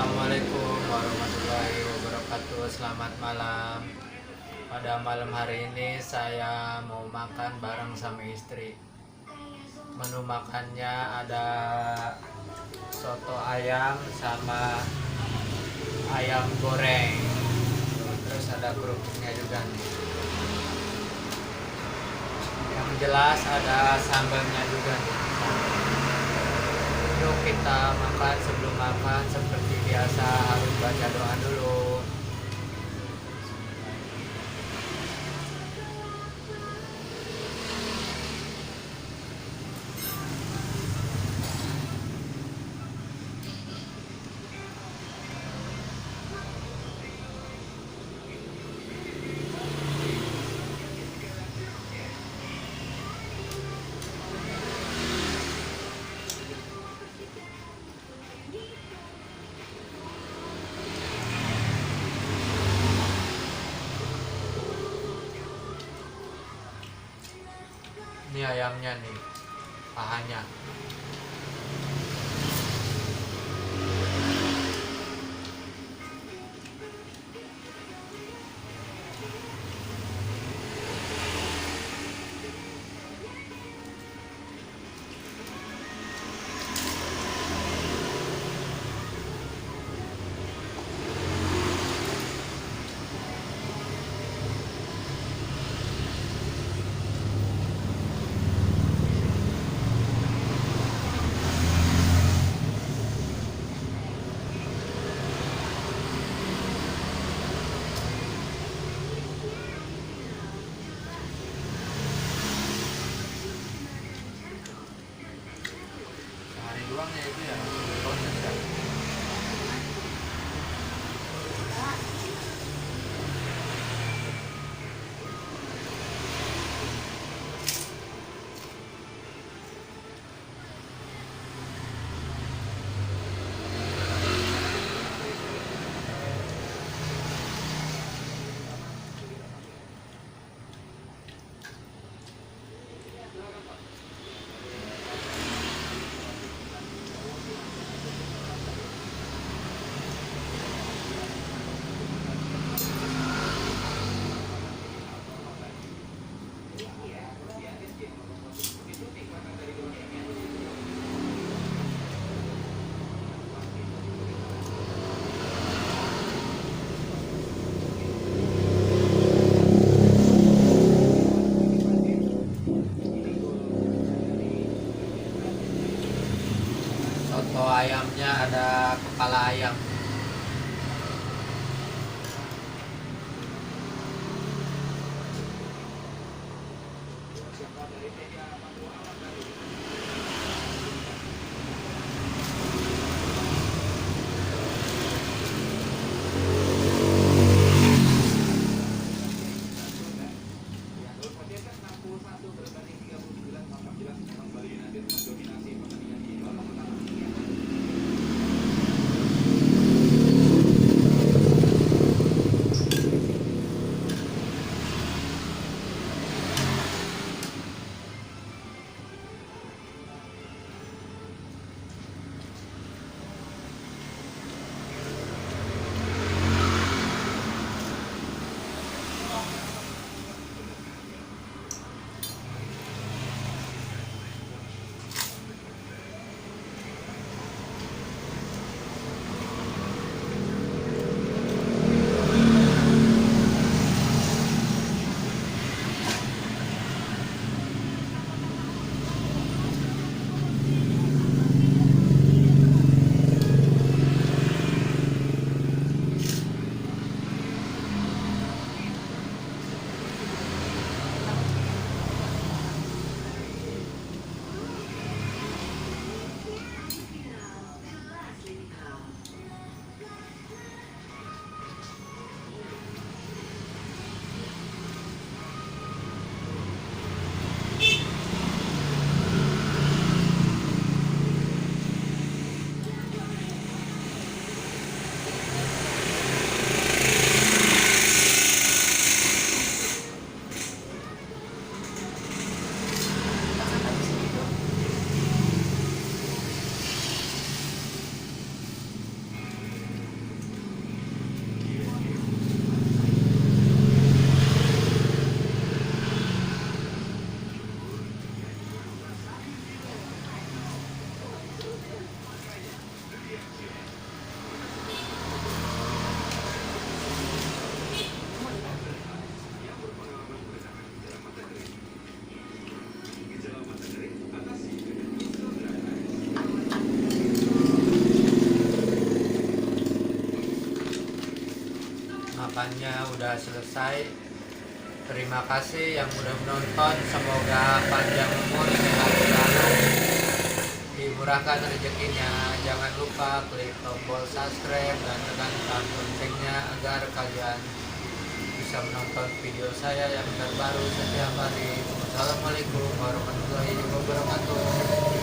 Assalamualaikum warahmatullahi wabarakatuh. Selamat malam. Pada malam hari ini saya mau makan bareng sama istri. Menu makannya ada soto ayam sama ayam goreng. Terus ada kerupuknya juga nih. Yang jelas ada sambalnya juga nih. Yuk kita makan. Sebelum makan seperti biasa harus baca doa dulu. Ini ayamnya nih, pahanya. Sehari doang ya itu ya. Proses ya. Soto ayamnya ada kepala ayam. perjalanannya udah selesai. Terima kasih yang udah menonton, semoga panjang umur, sehat selalu, dimurahkan rezekinya. Jangan lupa klik tombol subscribe dan tekan loncengnya agar kalian bisa menonton video saya yang terbaru setiap hari. Assalamualaikum warahmatullahi wabarakatuh.